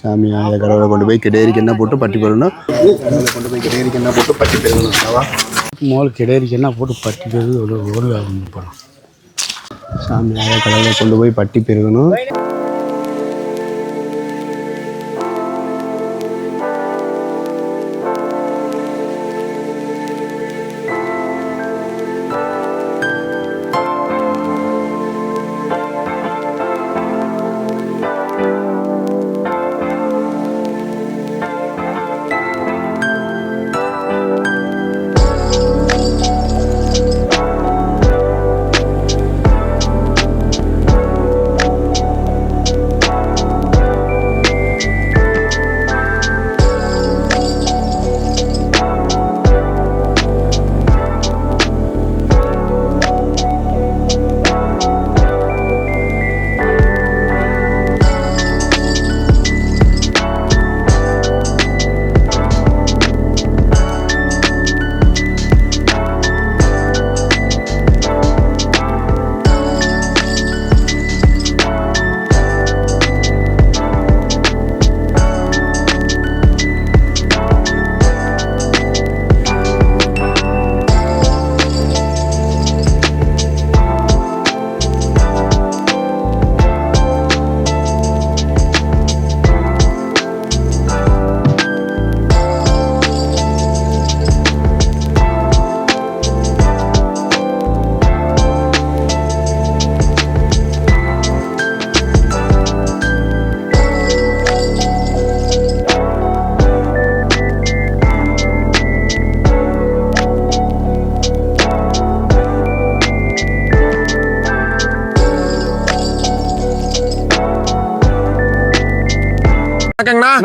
சாமியாய கடவுளை கொண்டு போய் கிடேரிக்கு என்ன போட்டு பட்டி பெறணும். கடவுளை கொண்டு போய் கிடேரிக்கு என்ன போட்டு பட்டி பெறணும். முதல் கிடேரிக்கு என்ன போட்டு பட்டி பெறுது ஒரு போகணும். சாமியாய கடவுளை கொண்டு போய் பட்டி பெருகணும்.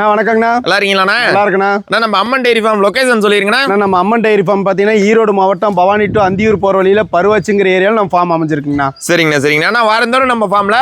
வணக்கங்கண்ணா. நல்லா இருக்கீங்களா? நல்லா இருக்குண்ணா. நம்ம அம்மன் டெய்ரி ஃபார்ம் லொகேஷன் சொல்லிருங்கண்ணா. நம்ம அம்மன் டெய்ரி ஃபார்ம் பாத்தீங்கன்னா ஈரோடு மாவட்டம் பவானி டு அந்தியூர் போற வழியில பருவாச்சிங்கிற ஏரியாவில் நம்ம ஃபார்ம் அமைஞ்சிருக்குங்கண்ணா. சரிங்கண்ணா. வாரந்தோறும் நம்ம ஃபார்ம்ல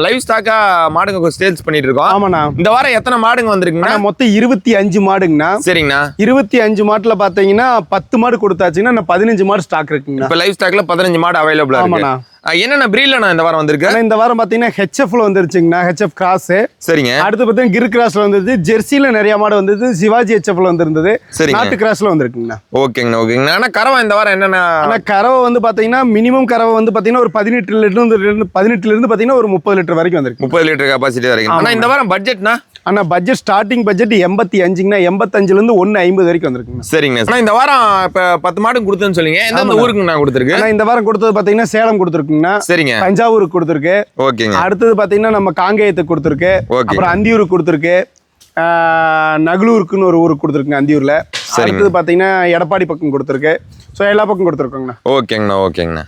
லைவ் ஸ்டாக்கா மாடுங்க சேல்ஸ் பண்ணிட்டு இருக்கோம். ஆமாண்ணா. இந்த வாரம் எத்தனை மாடுங்க வந்திருக்குண்ணா? மொத்தம் 25 மாடுங்கண்ணா. சரிங்கண்ணா. 25 மாட்டுல பாத்தீங்கன்னா 10 மாடு கொடுத்தாச்சுங்கன்னா 15 மாடு ஸ்டாக் இருக்குங்கண்ணா. இப்ப லைவ் ஸ்டாக்ல 15 மாடு அவைலபிளா இருக்கு. ஆமாண்ணா. என்னென்ன பிரீட்ல இந்த வாரம் வந்திருக்கு? இந்த வாரம் பாத்தீங்கன்னா ஹெச்எஃப்ல வந்துருச்சுங்கண்ணா. HF cross. சரிங்க. அடுத்து பாத்தீங்கன்னா கிர் கிராஸ்ல வந்துருச்சு. ஜெர்சில நிறைய மாடு வந்தது. சிவாஜி ஹெச்எஃப்ல வந்திருந்தது. நாட்டு கிராஸ்ல வந்திருக்குங்கண்ணா. ஓகேங்கண்ணா. ஆனா கறவை இந்த வாரம் என்னென்ன? ஆனா கறவை வந்து பாத்தீங்கன்னா மினிமம் கறவை வந்து பாத்தீங்கன்னா ஒரு 18 லிட்டர் பாத்தீங்கன்னா ஒரு 30 லிட்டர் வரைக்கும் வந்திருக்கு. 30 லிட்டர் கெபாசிட்டி வரைக்கும். ஆனா இந்த வாரம் பட்ஜெட்னா? ஆனா பட்ஜெட் ஸ்டார்டிங் பட்ஜெட் 85ங்கண்ணா. 85ல இருந்து 150 வரைக்கும் வந்திருக்குங்க. சரிங்க. ஆனா இந்த வாரம் இப்ப 10 மாடு கொடுத்தேன்னு சொல்லிங்க. எந்த ஊருக்கு நான் கொடுத்துருக்கு? ஆனா இந்த வாரம் கொடுத்தது பாத்தீங்கன்னா சேலம் கொடுத்துருக்குங்கண்ணா. சரிங்க. தஞ்சாவூருக்கு கொடுத்துருக்கு. ஓகேங்க. அடுத்தது பாத்தீங்கன்னா நம்ம காங்கேயத்துக்கு கொடுத்துருக்கு. அப்புறம் அந்தியூருக்கு கொடுத்துருக்கு. நகலூருக்குன்னு ஒரு ஊருக்கு கொடுத்துருக்குங்க அந்தியூர்ல. அடுத்தது பாத்தீங்கன்னா எடப்பாடி பக்கம் கொடுத்துருக்கு. ஸோ எல்லா பக்கம் கொடுத்துருக்கோங்கண்ணா. ஓகேங்கண்ணா.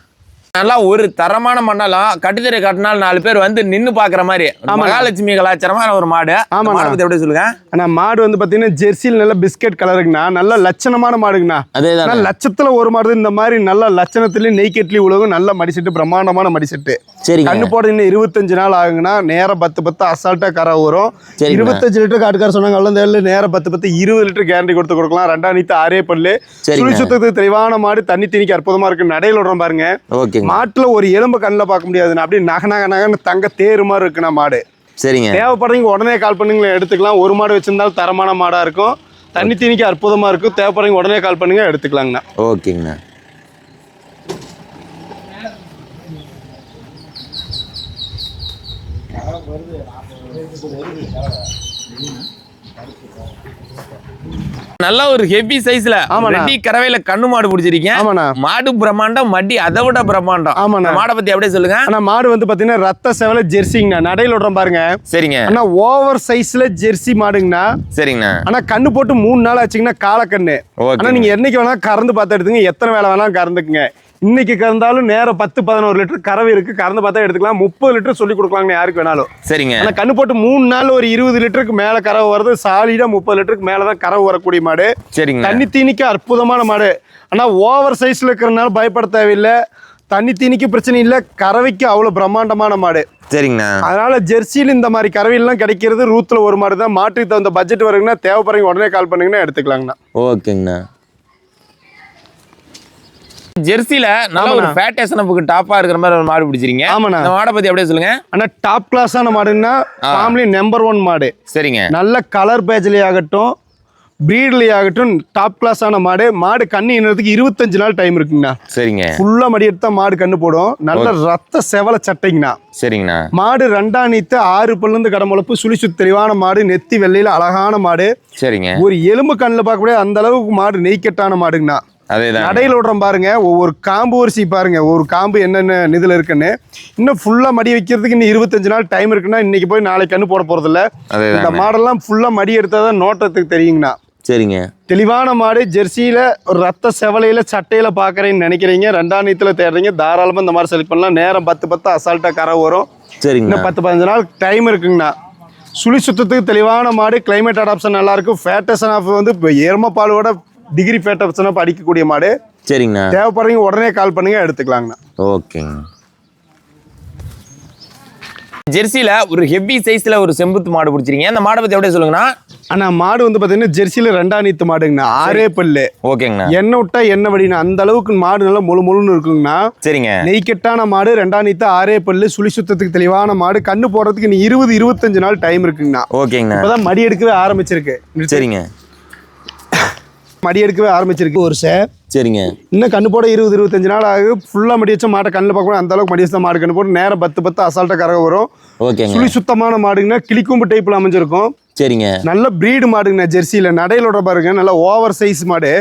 நல்லா ஒரு தரமான மண்டலம் கட்டுத்தரை கட்டினால் 4 பேர் வந்து நின்னு பாக்குற மாதிரி மகாலட்சுமி கலாச்சாரமான ஒரு மாடு. ஆமா. எப்படி சொல்லுங்க? ஆனா மாடு வந்து பாத்தீங்கன்னா ஜெர்சியில் நல்ல பிஸ்கட் கலருங்கண்ணா. நல்ல லட்சணமான மாடுங்கண்ணா. அதேதான். லட்சத்துல ஒரு மாடு இந்த மாதிரி நல்ல லட்சணத்துலயும் நெய்கெட்லயும் உலகம் நல்ல மடிசெட்டு பிரம்மாண்டமான மடிசெட்டு. சரி. கண்ணு போட இன்னும் 25 நாள் ஆகுங்கண்ணா. நேரம் 10 அசால்ட்டா கரை வரும். 25 லிட்டர் காட்டுக்கார சொன்னாங்க. நேரம் 10 20 லிட்டர் கேரண்டி கொடுக்கலாம். 2 நீத்து 6 பல்லு சுழி சுத்தத்துக்கு தெளிவான மாடு. தண்ணி திணிக்க அற்புதமா இருக்கு. நடையில விடுறோம் பாருங்க. மாட்டுல ஒரு எலும்பு கண்ணில் பார்க்க முடியாதுண்ணா. அப்படியே நகன்னு தங்க தேரு மாதிரி இருக்குண்ணா மாடு. சரிங்க. தேவைப்படுறீங்க உடனே கால் பண்ணுங்க எடுத்துக்கலாம். ஒரு மாடு வச்சிருந்தாலும் தரமான மாடா இருக்கும். தண்ணி தீனிக்கு அற்புதமா இருக்கும். தேவைப்படுறீங்க உடனே கால் பண்ணுங்க எடுத்துக்கலாங்கண்ணா. ஓகேங்கண்ணா. நல்ல ஒரு ஹெவி சைஸ்ல ரெட்டி கறவையில கண்ணு மாடு பிடிச்சிருக்கீங்க. ஆமாண்ணா. மாடு பிரம்மாண்டம், மடி அதை விட பிரம்மாண்டம். ஆமாண்ணா. மாடை பத்தி அப்படியே சொல்லுங்க. ஆனா மாடு வந்து பாத்தீங்கன்னா ரத்த செவல ஜெர்சிங்கண்ணா. நடையில விடுறோம் பாருங்க. சரிங்க. ஆனா ஓவர் சைஸ்ல ஜெர்சி மாடுங்கண்ணா. சரிங்கண்ணா. ஆனா கண்ணு போட்டு 3 நாள் ஆச்சுங்கன்னா காலக்கண்ணு. ஆனா நீங்க என்னைக்கு வேணா கறந்து பார்த்து எடுத்துங்க. எத்தனை வேலை வேணாலும் கறந்துக்குங்க. இன்னைக்கு கறந்தாலும் நேரம் 10-11 லிட்டர் கறவை இருக்கு. கறந்து பார்த்தா எடுத்துக்கலாம். 30 லிட்டர் சொல்லி கொடுக்கலாங்க யாருக்கு வேணாலும். சரிங்க. ஆனா கண்ணு போட்டு 3 நாள் ஒரு 20 லிட்டருக்கு மேல கறவை வருது. சாலிடா 30 லிட்டருக்கு மேலதான் கறவை வரக்கூடிய மாடு. சரிங்க. தண்ணி தீனிக்கு அற்புதமான மாடு. ஆனா ஓவர் சைஸ்ல இருக்கிறதுனால பயப்பட தேவையில்லை. தண்ணி தீனிக்கு பிரச்சனை இல்லை. கறவைக்கு அவ்வளவு பிரம்மாண்டமான மாடு. சரிங்கண்ணா. அதனால ஜெர்சியில் இந்த மாதிரி கறவையெல்லாம் கிடைக்கிறது ரூத்துல ஒரு மாடு தான். மாட்டுக்கு தகுந்த பட்ஜெட் வருங்கன்னா தேவைப்படுறீங்க உடனே கால் பண்ணுங்கன்னா எடுத்துக்கலாங்கண்ணா. ஓகேங்கண்ணா. ஜெர்சில நல்ல ஒரு ஃபேட்டேஷனுக்கு டாப்பா இருக்கிற மாதிரி ஒரு மாடு பிடிச்சிருக்கீங்க. ஆமாண்ணா. இந்த மாடை பத்தி அப்படியே சொல்லுங்க. ஆனா டாப் கிளாஸான மாடுன்னா ஃபேமிலி நம்பர் 1 மாடு. சரிங்க. நல்ல கலர் பேஜ்லயே ஆகட்டும் பிரீட்லயே ஆகட்டும் டாப் கிளாஸான மாடு. மாடு கண்ணு இனறதுக்கு 25 நாள் டைம் இருக்குங்கண்ணா. சரிங்க. ஃபுல்லா மடி எடுத்தா மாடு கண்ணு போடும். நல்ல ரத்த செவல சட்டைங்கண்ணா. சரிங்கண்ணா. மாடு 2 நீத்து 6 பல்லுந்து கடமுளப்பு சுழிச்சு தெளிவான மாடு. நெத்தி வெள்ளையில அழகான மாடு. சரிங்க. ஒரு எலும்பு கண்ணுல பார்க்கக்கூடிய அந்த அளவுக்கு மாடு நெய்க்கட்டான மாடுங்கண்ணா. அதேதான். நடையில் விடுறோம் பாருங்க. ஒவ்வொரு காம்பு வரிசை பாருங்க. ஒரு காம்பு என்னென்ன இதுல இருக்குன்னு. இன்னும் ஃபுல்லா மடி வைக்கிறதுக்கு இன்னும் 25 நாள் டைம் இருக்குன்னா இன்னைக்கு போய் நாளைக்கு கண்ணு போட போறது இல்ல. இந்த மாடெல்லாம் ஃபுல்லா மடி எடுத்தாதான் நோட்டத்துக்கு தெரியுங்கண்ணா. சரிங்க. தெளிவான மாடு. ஜெர்சியில ஒரு ரத்த செவலையில சட்டையில பாக்குறேன்னு நினைக்கிறீங்க, 2ஆம் நீத்துல தேடுறீங்க, தாராளமா இந்த மாதிரி செலக்ட் பண்ணலாம். நேரம் 10 அசால்ட்டா கரை வரும். சரிங்க. இன்னும் 10-15 நாள் டைம் இருக்குங்கண்ணா. சுழி சுத்தத்துக்கு தெளிவான மாடு. கிளைமேட் அடாப்ஷன் நல்லா இருக்கும். ஃபேட்டேஷன் ஆஃப் வந்து எருமப்பாலோட டிகிரி ஃபேட்டேஷன் ஆஃப் அடிக்கக்கூடிய மாடு. சரிங்கண்ணா. தேவைப்படுறீங்க உடனே கால் பண்ணுங்க, எடுத்துக்கலாங்கண்ணா. ஓகேங்க. ஜெர்சியில ஒரு ஹெவி சைஸ்ல ஒரு செம்புத்து மாடு பிடிச்சிருக்கீங்க. அந்த மாடை பத்தி அப்படியே சொல்லுங்கண்ணா. ஆனா மாடு வந்து பாத்தீங்கன்னா ஜெர்சியில 2ஆம் நீத்து மாடுங்கண்ணா. 6 பல்லு. ஓகேங்கண்ணா. எண்ணெய் விட்டா எண்ணெய் வடினா அந்த அளவுக்கு மாடு நல்லா முழுன்னு இருக்குங்கண்ணா. சரிங்க. நெய்க்கெட்டான மாடு. 2ஆம் நீத்து 6 பல்லு சுழி சுத்தத்துக்கு தெளிவான மாடு. கண்ணு போடுறதுக்கு நீ 20-25 நாள் டைம் இருக்குங்கண்ணா. ஓகேங்கண்ணா. இப்பதான் மடி எடுக்கவே ஆரம்பிச்சிருக்கு. சரிங்க. மடி எடுக்கவே ஆரம்பிச்சிருக்கு ஒரு சார். சரிங்க. இன்னும் கண்ணு போட 20-25 நாள் ஆகும். ஃபுல்லா மடி வச்சா மாட்டை கண்ணில் பார்க்கணும். அந்த அளவுக்கு மடி வச்சா மாடு கண்ணு போட்டு நேரம் 10 அசால்ட்டா கரக வரும். ஓகேங்க. சுழி சுத்தமான மாடுங்கன்னா கிளிக்கும்பு டைப்ல அமைஞ்சிருக்கும். சரிங்க. நல்ல பிரீடு மாடுங்கண்ணா. ஜெர்சியில நடையிலோட பாருங்க. நல்ல ஓவர் சைஸ் மாடு.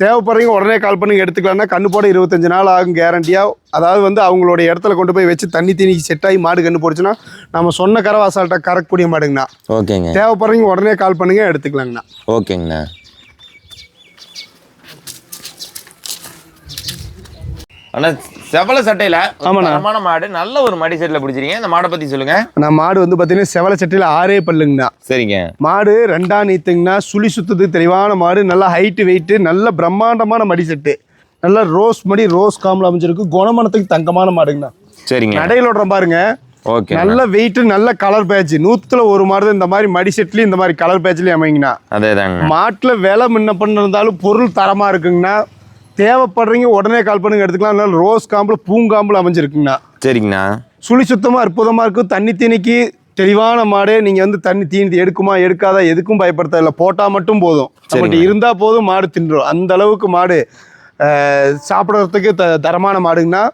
தேவைப்படுறீங்க உடனே கால் பண்ணி எடுத்துக்கலாம்னா கண்ணு போட 25 நாள் ஆகும் கேரண்டியா. அதாவது வந்து அவங்களோட இடத்துல கொண்டு போய் வச்சு தண்ணி தீனிக்கு செட் ஆகி மாடு கண்ணு போடுச்சுன்னா நம்ம சொன்ன கரவை அசால்ட்டா கறக்கக்கூடிய மாடுங்கண்ணா. ஓகேங்க. தேவைப்படுறீங்க உடனே கால் பண்ணுங்க, எடுத்துக்கலாங்கண்ணா. ஓகேங்கண்ணா. ஆனா செவல சட்டையில தரமான மாடு. நல்ல ஒரு மடி செட்ல பிடிச்சிருக்கீங்க. இந்த மாடை பத்தி சொல்லுங்க. நான் மாடு வந்து பாத்தீங்கன்னா செவல சட்டையில 6 பல்லுங்கண்ணா. சரிங்க. மாடு 2ஆம் நீத்துங்கண்ணா. சுழி சுத்தத்துக்கு தெளிவான மாடு. நல்ல ஹைட் வெயிட். நல்ல பிரம்மாண்டமான மடி செட்டு. நல்ல ரோஸ் மடி ரோஸ் காம்பில் அமைஞ்சிருக்கு. குணமனத்துக்கு தங்கமான மாடுங்கண்ணா. சரிங்க. நடையில் விடுற பாருங்க. ஓகே. நல்ல வெயிட் நல்ல கலர் பேட்ச். 100ல ஒரு மாடு இந்த மாதிரி மடி செட்லயும் இந்த மாதிரி கலர் பேட்ச்லயும் அமைங்கண்ணா. அதேதாங்க. மாட்டுல விலை முன்ன பண்ணிருந்தாலும் பொருள் தரமா இருக்குங்கண்ணா. தேவைப்படுறீங்க உடனே கால் பண்ணுங்க, எடுத்துக்கலாம். நல்ல ரோஸ் காம்புல பூங்காம்புல அமைஞ்சிருக்குங்கண்ணா. சரிங்கண்ணா. சுழி சுத்தமா அற்புதமா இருக்கும். தண்ணி தீனிக்கு தெளிவான மாடு. நீங்க வந்து தண்ணி தீனி எடுக்குமா எடுக்காதா எதுக்கும் பயப்படுத்த இல்லை. போட்டா மட்டும் போதும். நம்மகிட்ட இருந்தா போதும் மாடு தின்றும். அந்த அளவுக்கு மாடு சாப்பிட்றதுக்கு தரமான மாடுங்கண்ணா.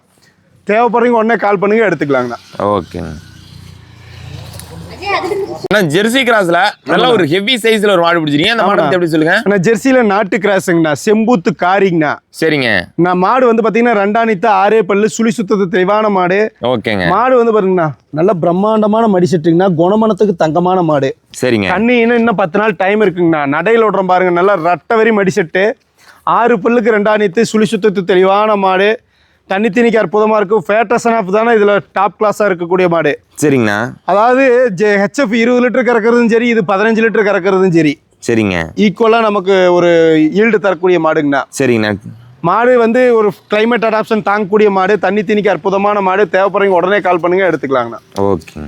தேவைப்படுறீங்க உடனே கால் பண்ணுங்க, எடுத்துக்கலாங்கண்ணா. ஓகேங்க. ஜெர்சி கிராஸ்ல நல்ல ஒரு ஹெவி சைஸ்ல ஒரு மாடு பிடிச்சிருக்கீங்க. அந்த மாடு எப்படி சொல்லுங்க. ஜெர்சியில நாட்டு கிராஸுங்கண்ணா. செம்பூத்து காரிங்கண்ணா. சரிங்க. நான் மாடு வந்து பாத்தீங்கன்னா 2ஆம் நீத்து 6 பல்லு சுழி சுத்தது தெளிவான மாடு. ஓகேங்க. மாடு வந்து பாருங்கண்ணா நல்ல பிரம்மாண்டமான மடி செட்டுங்கண்ணா. குணமனத்துக்கு தங்கமான மாடு. சரிங்க. கண்ணு இன்னும் 10 நாள் டைம் இருக்குங்கண்ணா. நடையில் விடுறோம் பாருங்க. நல்லா ரட்ட வரி மடி செட்டு. 6 பல்லுக்கு 2ஆம் நீத்து சுழி சுத்தத்து தெளிவான மாடு. தண்ணி தீனிக்கு அற்புதமா இருக்கும். ஃபேட்டேஷன் ஆஃப் தானே இதுல டாப் கிளாஸா இருக்கக்கூடிய மாடு. சரிங்கண்ணா. அதாவது ஹெச்எஃப் 20 லிட்டர் கறக்கிறதும் சரி, இது 15 லிட்டர் கறக்கிறதும் சரி. சரிங்க. ஈக்குவலா நமக்கு ஒரு ஈல்டு தரக்கூடிய மாடுங்கண்ணா. சரிங்கண்ணா. மாடு வந்து ஒரு கிளைமேட் அடாப்ஷன் தாங்கக்கூடிய மாடு. தண்ணி தீனிக்கு அற்புதமான மாடு. தேவைப்படுறீங்க உடனே கால் பண்ணுங்க, எடுத்துக்கலாங்கண்ணா. ஓகே.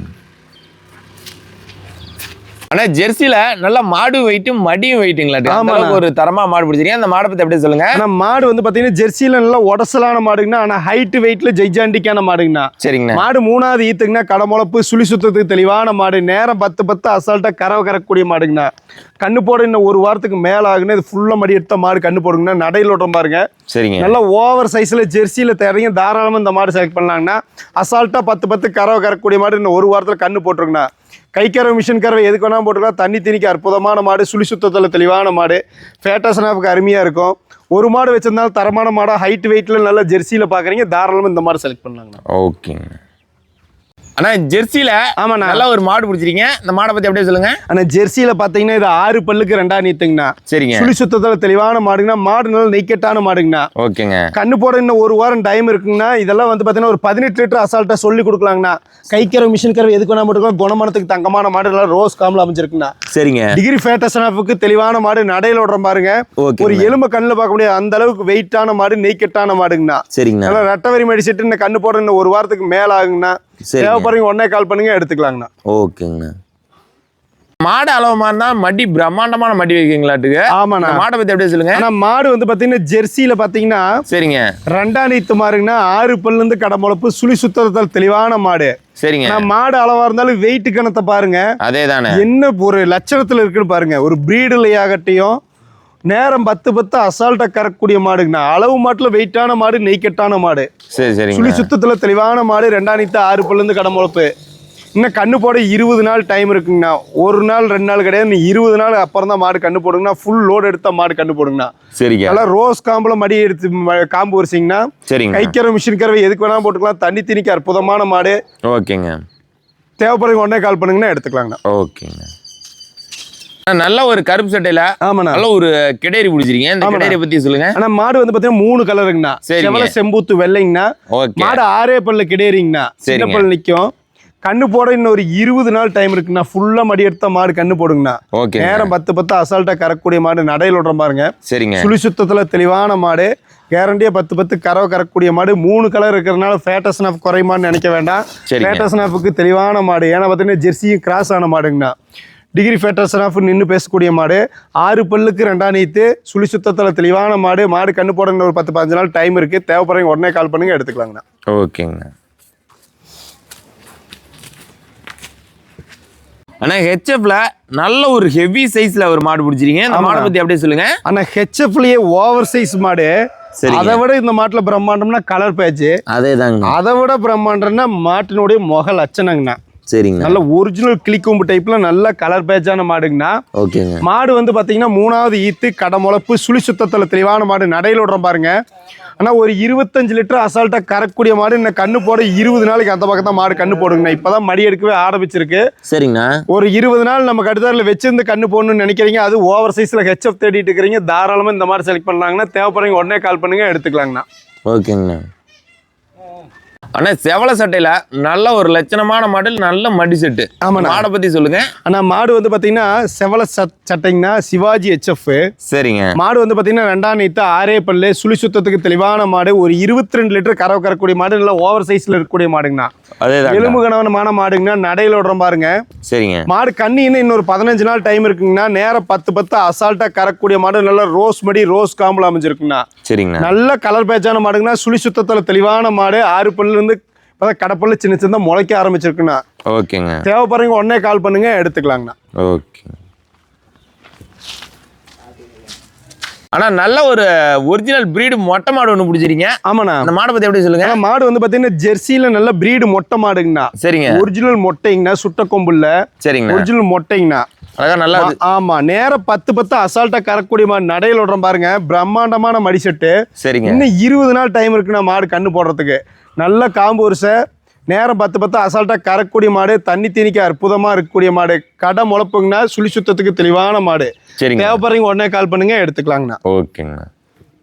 ஆனா ஜெர்சில நல்ல மாடு வெயிட்டும் மடியும் வெயிட்டுங்களா. ஒரு தரமா மாடு பிடிச்சிருக்கீங்க. அந்த மாடை பத்தி அப்படியே சொல்லுங்க. ஆனா மாடு வந்து பாத்தீங்கன்னா ஜெர்சியில நல்லா உடசலான மாடுங்கண்ணா. ஆனா ஹைட் வெயிட்ல ஜெய்ஜாண்டிக்கான மாடுங்கண்ணா. சரிங்கண்ணா. மாடு 3ஆவது ஈத்துக்குன்னா கடமுளப்பு சுழி சுத்தத்துக்கு தெளிவான மாடு. நேரம் 10 அசால்ட்டா கறவை கறக்கக்கூடிய மாடுங்கண்ணா. கண்ணு போட இன்னும் ஒரு வாரத்துக்கு மேல ஆகுன்னு. இது ஃபுல்லா மடி எடுத்த மாடு கண்ணு போடுங்கண்ணா. நடையில் ஓட்டம் பாருங்க. சரிங்க. நல்லா ஓவர் சைஸ்ல ஜெர்சியில தேவைங்க. தாராளமா இந்த மாடு செலக்ட் பண்ணலாங்கண்ணா. அசால்ட்டா 10 கறவை கறக்கக்கூடிய மாடு. இன்னும் ஒரு வாரத்துல கண்ணு போட்டுருங்கண்ணா. கை கறவை மிஷின் கறவை எதுக்கு வேணாலும் போட்டுக்கலாம். தண்ணி தீனிக்கு அற்புதமான மாடு. சுழி சுத்தத்தில் தெளிவான மாடு. ஃபேட்டேஷன் ஆஃப்க்கு அருமையாக இருக்கும். ஒரு மாடு வச்சிருந்தாலும் தரமான மாடாக ஹைட் வெயிட்டில் நல்லா ஜெர்சியில் பார்க்குறீங்க. தாராளமாக இந்த மாடு செலக்ட் பண்ணலாங்கண்ணா. ஓகேங்க. ஆனா ஜெர்சியில ஆமாண்ணா நல்ல ஒரு மாடு பிடிச்சிருக்கீங்க. இந்த மாடை பத்தி அப்படியே சொல்லுங்க. ஆனா ஜெர்சியில பாத்தீங்கன்னா இது 6 பல்லுக்கு 2ஆம் நீத்துங்கண்ணா. சரிங்க. சுழி சுத்தத்துல தெளிவான மாடுங்கண்ணா. மாடு நல்ல நெய்க்கெட்டான மாடுங்கண்ணா. ஓகேங்க. கண்ணு போட இன்னும் ஒரு வாரம் டைம் இருக்குங்கண்ணா. இதெல்லாம் வந்து பாத்தீங்கன்னா ஒரு 18 லிட்டர் அசால்ட்டா சொல்லி கொடுக்கலாங்கண்ணா. கைக்கறவை மிஷின் கறவை எதுக்கு வேணா போட்டுக்கலாம். குணமனத்துக்கு தங்கமான மாடு. நல்லா ரோஸ் காம்பில் அமைஞ்சிருக்குண்ணா. சரிங்க. டிகிரி ஃபேட்டேஷன் ஆஃப்க்கு தெளிவான மாடு. நடையில் ஓடுற பாருங்க. ஒரு எலும்பு கண்ணில் பார்க்க முடியாது அந்த அளவுக்கு வெயிட்டான மாடு. நெய்க்கெட்டான மாடுங்கண்ணா. சரிங்க. நல்லா ரெட்டவரி மடிச்சிட்டு இந்த கண்ணு போட இன்னும் ஒரு வாரத்துக்கு மேல ஆகுங்கண்ணா. தேவைப்படுறீங்க உடனே கால் பண்ணுங்க, எடுத்துக்கலாங்கண்ணா. ஓகேங்கண்ணா. மாடு அளவு மாறினா மடி பிரம்மாண்டமான மடி வைக்கீங்களாட்டுக்கு. ஆமாண்ணா. மாடை பத்தி அப்படியே சொல்லுங்க. ஆனா மாடு வந்து பாத்தீங்கன்னா ஜெர்சியில பாத்தீங்கன்னா சரிங்க, 2ஆம் நீத்து மாடுங்கன்னா 6 பல்ல இருந்து கடமுளப்பு சுழி சுத்தத்தால் தெளிவான மாடு. சரிங்க. மாடு அளவா இருந்தாலும் வெயிட் கணத்தை பாருங்க. அதேதானே, என்ன ஒரு லட்சணத்துல இருக்குன்னு பாருங்க. ஒரு பிரீடுலையாகட்டையும் நேரம் 10 அசால்ட்டா கறக்கூடிய மாடுங்கண்ணா. அளவு மாட்டுல வெயிட்டான மாடு, நெய்க்கட்டான மாடு. சரி சரி. சுழி சுத்தத்துல தெளிவான மாடு, 2ஆம் நீத்து 6 பல்ல இருந்து கடமுளப்பு. இன்னும் கண்ணு போட 20 நாள் டைம் இருக்குங்கண்ணா. ஒரு நாள் 2 நாள் கிடையாது, 20 நாள் அப்புறம் தான் மாடு கண்ணு போடுங்கண்ணா. ஃபுல் லோடு எடுத்த மாடு கண்ணு போடுங்கண்ணா. சரிங்க. நல்லா ரோஸ் காம்புல மடி எடுத்து காம்பு வரிசிங்கன்னா சரிங்க. கைக்கரை மிஷின் கறவை எதுக்கு வேணாலும் போட்டுக்கலாம். தண்ணி திணிக்க அற்புதமான மாடு. ஓகேங்க. தேவைப்படுறவங்க உடனே கால் பண்ணுங்கன்னா எடுத்துக்கலாங்கண்ணா. ஓகேங்க. நல்ல ஒரு கருப்பு சட்டையில ஆமாண்ணா, நல்ல ஒரு கிடேரி பிடிச்சிருக்கீங்க. இந்த கிடேரி பத்தி சொல்லுங்க. ஆனா மாடு வந்து பாத்தீங்கன்னா 3 கலருங்கண்ணா. செவல செம்பூத்து வெள்ளைங்கண்ணா. மாடு 6 பல்ல கிடேரிங்கண்ணா. சின்ன பல் நிக்கும். கண்ணு போட இன்னும் ஒரு 20 நாள் டைம் இருக்குண்ணா. ஃபுல்லா மடி எடுத்த மாடு கண்ணு போடுங்கண்ணா. நேரம் 10 அசால்ட்டா கறக்கூடிய மாடு. நடையில் விடுற பாருங்க. சரிங்க. சுழி சுத்தத்துல தெளிவான மாடு. கேரண்டியா 10 கறவை கறக்கூடிய மாடு. 3 கலர் இருக்கிறதுனால ஃபேட்டஸ் நாஃப் குறையுமான்னு நினைக்க வேண்டாம். ஃபேட்டஸ் நாஃபுக்கு தெளிவான மாடு. ஏன்னா பாத்தீங்கன்னா ஜெர்சியும் கிராஸ் ஆன மாடுங்கண்ணா. டிகிரி ஃபேட்டஸ் நாஃப் நின்று பேசக்கூடிய மாடு. 6 பல்லுக்கு 2ஆம் நீத்து சுழி சுத்தத்துல தெளிவான மாடு. மாடு கண்ணு போட ஒரு 10-15 நாள் டைம் இருக்கு. தேவைப்படுறவங்க உடனே கால் பண்ணுங்க எடுத்துக்கலாங்கண்ணா. ஓகேங்க. ஆனா ஹெச்எஃப்ல நல்ல ஒரு ஹெவி சைஸ்ல ஒரு மாடு பிடிச்சிருக்கீங்க. இந்த மாடை பத்தி அப்படியே சொல்லுங்க. ஆனா ஹெச்எஃப்லயே ஓவர் சைஸ் மாடு. அதை விட இந்த மாட்டுல பிரம்மாண்டம்னா கலர் பேட்ச். அதேதாங்க. அதை விட பிரம்மாண்டம்னா மாட்டினுடைய முக லட்சணங்கண்ணா. சரிங்க. நல்ல ஒரிஜினல் கிளிக்கொம்பு டைப்ல நல்ல கலர் பேட்சான மாடுங்கண்ணா. ஓகேங்க. மாடு வந்து பாத்தீங்கன்னா 3ஆவது ஈத்து கடமுளப்பு சுழி சுத்தத்துல தெளிவான மாடு. நடையில் விடுறோம் பாருங்க. ஆனா ஒரு 25 லிட்டர் அசால்ட்டா கறக்கூடிய மாடு. இன்னும் கண்ணு போட 20 நாளைக்கு அந்த பக்கம் தான் மாடு கண்ணு போடுங்கண்ணா. இப்பதான் மடி எடுக்கவே ஆரம்பிச்சிருக்கு. சரிங்கண்ணா. ஒரு 20 நாள் நம்ம கடுதாரில் வச்சிருந்து கண்ணு போடணும்னு நினைக்கிறீங்க, அது ஓவர் சைஸ்ல ஹெச்எஃப் தேடிட்டு இருக்கிறீங்க, தாராளமா இந்த மாதிரி செலக்ட் பண்ணலாங்கன்னா தேவைப்படுறீங்க உடனே கால் பண்ணுங்க எடுத்துக்கலாங்கண்ணா. ஓகேங்கண்ணா. ஆனா செவல சட்டையில நல்ல ஒரு லட்சணமான மாடல், நல்ல மடி செட்டு. ஆமாண்ணா. மாடை பத்தி சொல்லுங்க. ஆனா மாடு வந்து பாத்தீங்கன்னா செவல சட்டைங்கன்னா சிவாஜி ஹெச்எஃப். சரிங்க. மாடு வந்து பாத்தீங்கன்னா 2ஆம் நீத்து 6 பல்லு சுழி சுத்தத்துக்கு தெளிவான மாடு. ஒரு 22 லிட்டர் கறவை கறக்கூடிய மாடு. நல்ல ஓவர் சைஸ்ல இருக்கக்கூடிய மாடுங்கண்ணா. எலும்பு கணவனமான மாடுங்கண்ணா. நடையில் விடுறோம் பாருங்க. சரிங்க. மாடு கண்ணின்னு இன்னொரு 15 நாள் டைம் இருக்குங்கண்ணா. நேரம் 10 அசால்ட்டா கறக்கூடிய மாடு. நல்ல ரோஸ் மடி ரோஸ் காம்புல அமைஞ்சிருக்குங்கண்ணா. சரிங்க. நல்ல கலர் பேட்சான மாடுங்கண்ணா. சுழி சுத்தத்துல தெளிவான மாடு. 6 பல்லுல இருந்து கடப்பல்ல சின்ன சின்ன முளைக்க ஆரம்பிச்சிருக்குண்ணா. ஓகேங்க. தேவைப்படுறவங்க உடனே கால் பண்ணுங்க எடுத்துக்கலாங்கண்ணா. ஓகே. ஆனா நல்ல ஒரு ஒரிஜினல் பிரீடு மொட்டை மாடு ஒன்று பிடிச்சிருக்கீங்க. ஆமாண்ணா. அந்த மாடை பத்தி எப்படி சொல்லுங்க. மாடு வந்து பாத்தீங்கன்னா ஜெர்சியில நல்ல பிரீடு மொட்டை மாடுங்கண்ணா. சரிங்க. ஒரிஜினல் மொட்டைங்கண்ணா. சுட்ட கொம்புல. சரிங்க. ஒரிஜினல் மொட்டைங்கண்ணா. அழகா நல்லா. ஆமா. நேரம் 10 அசால்ட்டா கறக்கூடிய மாடு. நடையில் விடுறோம் பாருங்க. பிரம்மாண்டமான மடி செட்டு. சரிங்க. இன்னும் 20 நாள் டைம் இருக்குண்ணா மாடு கண்ணு போடுறதுக்கு. நல்ல காம்பு வருஷ. நேரம் 10 அசால்ட்டா கறக்கூடிய மாடு. தண்ணி தீனிக்க அற்புதமா இருக்கக்கூடிய மாடு. கடை முளப்புங்கண்ணா. சுழி சுத்தத்துக்கு தெளிவான மாடு. சரிங்க. தேவைப்படுறீங்க உடனே கால் பண்ணுங்க எடுத்துக்கலாங்கண்ணா. ஓகேங்கண்ணா.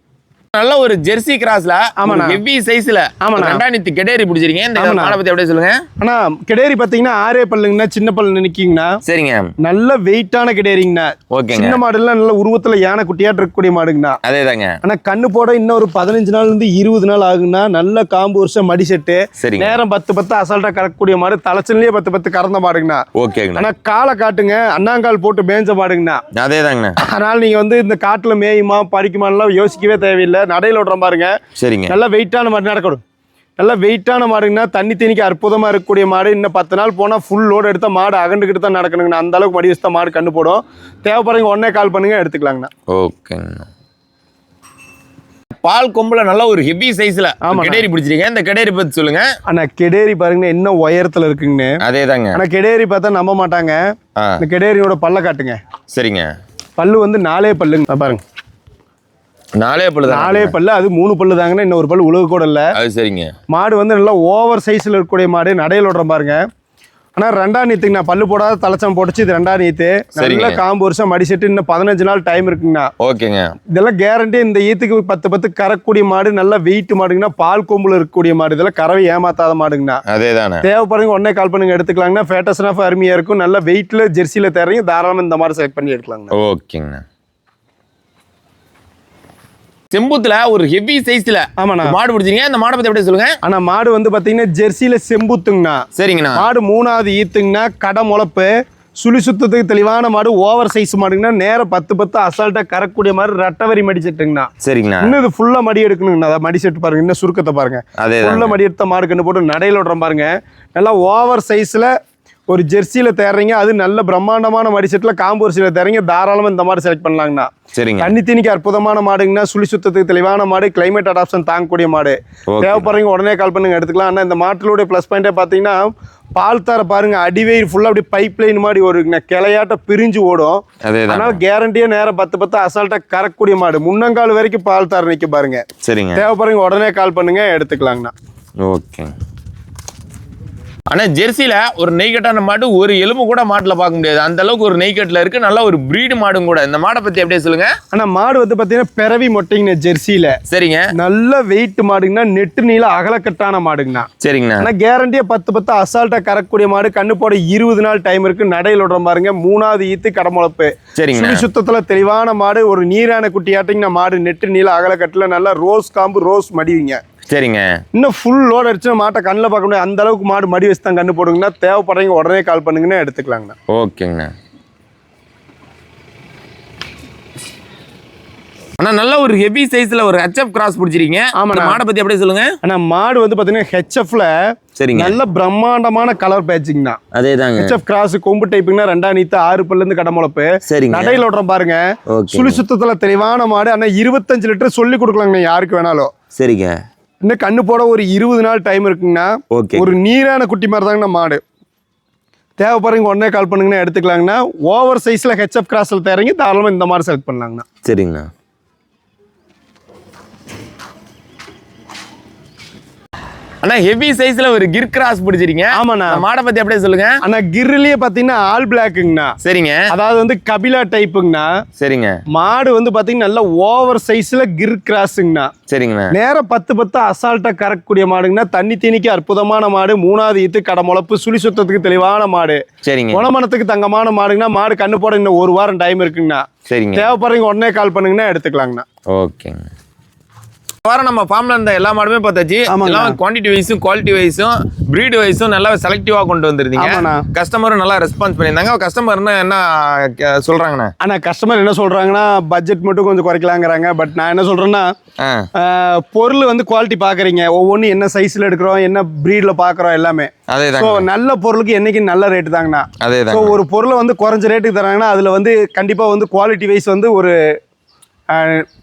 நல்ல ஒரு ஜெர்சி கிராஸ்ல ஹெவி சைஸ்ல 2ஆம் நீத்து கிடேரி பிடிச்சிருக்கீங்க. இந்த மாடை பத்தி அப்படியே சொல்லுங்க. ஆனா கிடேரி பாத்தீங்கன்னா 6 பல்லுங்கண்ணா. சின்ன பல்லு நிக்கீங்கண்ணா. சரிங்க. நல்ல வெயிட்டான கிடேரிங்கண்ணா. ஓகே. சின்ன மாடுலாம் நல்ல உருவத்துல யானை குட்டியாட்டு இருக்கக்கூடிய மாடுங்கண்ணா. அதேதாங்க. ஆனா கண்ணு போட இன்னும் ஒரு 15 நாள் இருந்து 20 நாள் ஆகுங்கண்ணா. நல்ல காம்பு வருஷம் மடி செட்டு. நேரம் 10 அசால்ட்டா கறக்கக்கூடிய மாடு. தலைச்சல்லையே 10 கறந்த மாடுங்கண்ணா. ஓகே. ஆனா காலை காட்டுங்க. அண்ணாங்கால் போட்டு மேய்ஞ்ச மாடுங்கண்ணா. அதேதாங்க. அதனால நீங்க வந்து இந்த காட்டுல மேயுமா பறிக்குமான்லாம் யோசிக்கவே தேவையில்லை. நடையில் விடுறோம் பாருங்க. சரிங்க. நல்ல வெயிட்டான மாடு நடக்கணும். நல்ல வெயிட்டான மாடுங்கன்னா. தண்ணி தீனிக்கு அற்புதமா இருக்கக்கூடிய மாடு. இன்னும் 10 நாள் போனா ஃபுல் லோடு எடுத்த மாடு அகண்டுக்கிட்டு தான் நடக்கணுங்கண்ணா. அந்த அளவுக்கு மடி வச்சு தான் மாடு கண்ணு போடும். தேவைப்படுறவங்க உடனே கால் பண்ணுங்க எடுத்துக்கலாங்கண்ணா. ஓகேங்கண்ணா. பால் கொம்புல நல்ல ஒரு ஹெவி சைஸ்ல கிடேரி பிடிச்சிருக்கீங்க. இந்த கிடேரி பத்தி சொல்லுங்க. ஆனா கிடேரி பாருங்க என்ன உயரத்துல இருக்குங்கன்னு. அதேதாங்க. ஆனா கிடேரி பார்த்தா நம்ப மாட்டாங்க. இந்த கிடேரியோட பல்ல காட்டுங்க. சரிங்க. பல்லு வந்து 4 பல்லுங்க பாருங்க. 4 பல்லு. அது 3 பல்லு தாங்கன்னா. இன்னொரு பல்லு உலக கூட இல்ல. அது சரிங்க. மாடு வந்து நல்லா ஓவர் சைஸ்ல இருக்கக்கூடிய மாடு. நடையில் விடுற பாருங்க. ஆனா 2ஆம் நீத்துங்கண்ணா. பல்லு போடாத தலைச்சம் போட்டுச்சு. இது 2ஆம் நீத்து. நல்ல காம்பு வருஷம் மடி செட்டு. இன்னும் 15 நாள் டைம் இருக்குங்கண்ணா. ஓகேங்க. இதெல்லாம் கேரண்டி. இந்த ஈத்துக்கு 10 கறக்கூடிய மாடு. நல்ல வெயிட் மாடுங்கண்ணா. பால் கொம்புல இருக்கக்கூடிய மாடு. இதெல்லாம் கறவை ஏமாத்தாத மாடுங்கண்ணா. அதேதானே. தேவைப்படுறவங்க உடனே கால் பண்ணுங்க எடுத்துக்கலாங்கண்ணா. ஃபேட்டஸ் நாஃப் அருமையா இருக்கும். நல்ல வெயிட்ல ஜெர்சியில தர்றீங்க. தாராளமா இந்த மாதிரி செலக்ட் பண்ணி எடுக்கலாங்கண்ணா. ஓகேங்கண்ணா. செம்பூத்துல ஒரு ஹெவி சைஸ்ல மாடு பிடிச்சிருக்கீங்க. இந்த மாடை பத்தி எப்படி சொல்லுங்க. ஆனா மாடு வந்து பாத்தீங்கன்னா ஜெர்சியில செம்பூத்துங்கண்ணா. சரிங்கண்ணா. மாடு 3ஆவது ஈத்துங்கண்ணா. கடை முளப்பு. சுழி சுத்தத்துக்கு தெளிவான மாடு, ஓவர் சைஸ் மாடுங்கன்னா நேரம் 10 அசால்ட்டா கறக்கூடிய மாதிரி ரெட்டவரி மடி செட்டுங்கண்ணா. சரிங்கண்ணா. இன்னும் இது ஃபுல்லா மடி எடுக்கணுங்கண்ணா. அதாவது மடி செட்டு பாருங்க, இன்னும் சுருக்கத்தை பாருங்க. ஃபுல்லா மடி எடுத்த மாடு கண்ணு போட்டு நடையில விடுறோம் பாருங்க. நல்லா ஓவர் சைஸ்ல ஒரு ஜெர்சியில தேடுறீங்க, அது நல்ல பிரம்மாண்டமான மடி செட்டில் காம்பூர்சியில தேடுறீங்க, தாராளமாக இந்த மாடு செலக்ட் பண்ணலாங்கண்ணா. சரிங்க. தண்ணி தீனிக்கு அற்புதமான மாடுங்கண்ணா. சுழி சுத்தத்துக்கு தெளிவான மாடு, கிளைமேட் அடாப்ஷன் தாங்கக்கூடிய மாடு. தேவைப்படுறீங்க உடனே கால் பண்ணுங்க, எடுத்துக்கலாம். ஆனால் இந்த மாட்டிலோட ப்ளஸ் பாயிண்டே பார்த்தீங்கன்னா பால் தர பாருங்க, அடிவெயில் ஃபுல்லாக அப்படி பைப் லைன் மாதிரி ஒரு கிளையாட்ட பிரிஞ்சு ஓடும். அதனால கேரண்டியா நேரம் 10 அசால்ட்டா கறக்கூடிய மாடு. முன்னங்கால் வரைக்கும் பால் தர நிற்க பாருங்க. சரிங்க. தேவைப்படுறீங்க உடனே கால் பண்ணுங்க, எடுத்துக்கலாங்கண்ணா. ஓகே. ஆனா ஜெர்சியில ஒரு நெய்கட்டான மாடு ஒரு எலும்பு கூட மாட்டுல பார்க்க முடியாது, அந்த அளவுக்கு ஒரு நெய்கட்டில் இருக்கு. நல்ல ஒரு பிரீடு மாடும் கூட. இந்த மாடை பத்தி அப்படியே சொல்லுங்க. ஆனா மாடு வந்து பாத்தீங்கன்னா பிறவி மொட்டைங்கண்ணா ஜெர்சியில. சரிங்க. நல்ல வெயிட் மாடுங்கண்ணா, நெட்டு நீள அகலக்கட்டான மாடுங்கண்ணா. சரிங்கண்ணா. ஆனா கேரண்டியா 10 அசால்ட்டா கறக்கூடிய மாடு. கண்ணு போட 20 நாள் டைம் இருக்கு. நடையில் விடுற பாருங்க, 3வது ஈத்து கடமுளப்பு. சரிங்க. சுழி சுத்தத்துல தெளிவான மாடு, ஒரு நீரான குட்டியாட்டிங்கண்ணா மாடு. நெட்டு நீள அகலக்கட்டுல நல்லா ரோஸ் காம்பு, ரோஸ் மடிவிங்க. சரிங்க. இன்னும் ஃபுல் லோட் அடிச்சு மாட்டை கண்ணில் பார்க்க முடியாது, அந்த அளவுக்கு மாடு மடி வச்சு தான் கண்ணு போடுங்கன்னா. தேவைப்படுறீங்க உடனே கால் பண்ணுங்கன்னா, எடுத்துக்கலாங்கண்ணா. ஓகேங்கண்ணா. ஆனா நல்ல ஒரு ஹெவி சைஸ்ல ஒரு ஹெச்எஃப் கிராஸ் பிடிச்சிருக்கீங்க. ஆமா, மாடை பத்தி அப்படியே சொல்லுங்க. ஆனா மாடு வந்து பாத்தீங்கன்னா ஹெச்எஃப்ல சரிங்க நல்ல பிரம்மாண்டமான கலர் பேட்சிங்னா. அதேதாங்க. ஹெச்எஃப் கிராஸ் கொம்பு டைப்புங்கனா, 2 நீத்து 6 பல்ல இருந்து கடமுளப்பு. சரிங்க. நடையில ஓடுறோம் பாருங்க, சுழி சுத்தத்துல தெளிவான மாடு. ஆனா 25 லிட்டர் சொல்லி கொடுக்கலாங்க யாருக்கு வேணாலும். சரிங்க. இன்னும் கண்ணு போட ஒரு 20 நாள் டைம் இருக்குங்கண்ணா. ஒரு நீரான குட்டி மாதிரி தாங்கண்ணா மாடு. தேவைப்படுறீங்க உடனே கால் பண்ணுங்கன்னா, எடுத்துக்கலாங்கண்ணா. ஓவர் சைஸ்ல ஹெச்எஃப் கிராஸ்ல தேறீங்க, தாராளமாக இந்த மாதிரி செலக்ட் பண்ணலாங்கண்ணா. சரிங்கண்ணா. அண்ணா ஹெவி சைஸ்ல ஒரு கிர் கிராஸ் பிடிச்சிருக்கீங்க. ஆமாண்ணா. மாடை பத்தி அப்படியே சொல்லுங்க. அண்ணா கிர்லயே பாத்தீங்கன்னா ஆல் பிளாக்குங்கண்ணா. சரிங்க. அதாவது வந்து கபிலா டைப்புங்கண்ணா. சரிங்க. மாடு வந்து பாத்தீங்கன்னா நல்ல ஓவர் சைஸ்ல கிர் கிராஸுங்கண்ணா. சரிங்கண்ணா. நேரம் 10 அசால்ட்டா கறக்கக்கூடிய மாடுங்கண்ணா. தண்ணி தீனிக்கு அற்புதமான மாடு. 3வது ஈத்து கடமுளப்பு. சுழி சுத்தத்துக்கு தெளிவான மாடு. சரிங்க. குணமனத்துக்கு தங்கமான மாடுங்கண்ணா. மாடு கண்ணு போட இன்னும் 1 வாரம் டைம் இருக்குங்கண்ணா. சரிங்க. தேவைப்படுறீங்க உடனே கால் பண்ணுங்கன்னா, எடுத்துக்கலாங்கண்ணா. ஓகேங்க. வாரம் நம்ம ஃபார்ம்ல இருந்த எல்லா மாடுமே பார்த்தாச்சு. எல்லாம் குவான்டிட்டி வைஸும் குவாலிட்டி வைஸும் பிரீடு வைஸும் நல்லா செலக்டிவா கொண்டு வந்திருந்தீங்க. கஸ்டமரும் நல்லா ரெஸ்பான்ஸ் பண்ணியிருந்தாங்க. கஸ்டமர் என்ன சொல்றாங்கண்ணா? ஆனா கஸ்டமர் என்ன சொல்றாங்கன்னா, பட்ஜெட் மட்டும் கொஞ்சம் குறைக்கலாங்கிறாங்க. பட் நான் என்ன சொல்றேன்னா, பொருள் வந்து குவாலிட்டி பாக்குறீங்க, ஒவ்வொன்றும் என்ன சைஸ்ல எடுக்கிறோம், என்ன பிரீட்ல பாக்குறோம், எல்லாமே நல்ல பொருளுக்கு என்னைக்கு நல்ல ரேட்டு தாங்கண்ணா. ஒரு பொருளை வந்து குறைஞ்ச ரேட்டுக்கு தராங்கன்னா, அதுல வந்து கண்டிப்பா வந்து குவாலிட்டி வைஸ் வந்து ஒரு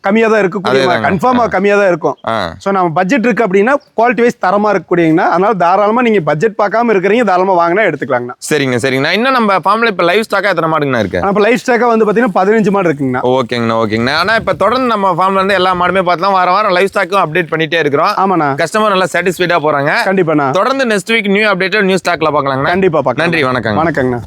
கம்மியாக தான் இருக்கக்கூடிய, கன்ஃபார்மாக கம்மியாக தான் இருக்கும். ஸோ நம்ம பட்ஜெட் இருக்கு அப்படின்னா குவாலிட்டி வைஸ் தரமாக இருக்கக்கூடியங்கண்ணா. அதனால தாராளமாக நீங்கள் பட்ஜெட் பார்க்காம இருக்கிறீங்க, தாராளமாக வாங்கினா எடுத்துக்கலாங்கண்ணா. சரிங்க. சரிங்கண்ணா. இன்னும் நம்ம ஃபார்ம்ல இப்போ லைவ் ஸ்டாக்காக எத்தனை மாடுங்கண்ணா இருக்கு? இப்போ லைவ் ஸ்டாக்காக வந்து பார்த்தீங்கன்னா 15 மாடு இருக்குங்கண்ணா. ஓகேங்கண்ணா. ஓகேங்கண்ணா. ஆனால் இப்போ தொடர்ந்து நம்ம ஃபார்ம்ல இருந்து எல்லா மாடுமே பார்த்தலாம். வாரம் லைவ் ஸ்டாக்கும் அப்டேட் பண்ணிட்டே இருக்கிறோம். ஆமாண்ணா. கஸ்டமர் நல்லா சாட்டிஸ்ஃபைடாக போகிறாங்க. கண்டிப்பாண்ணா. தொடர்ந்து next week new update new ஸ்டாக்ல பார்க்கலாங்கண்ணா. கண்டிப்பாக பார்க்கலாம். நன்றி. வணக்கம். வணக்கங்கண்ணா.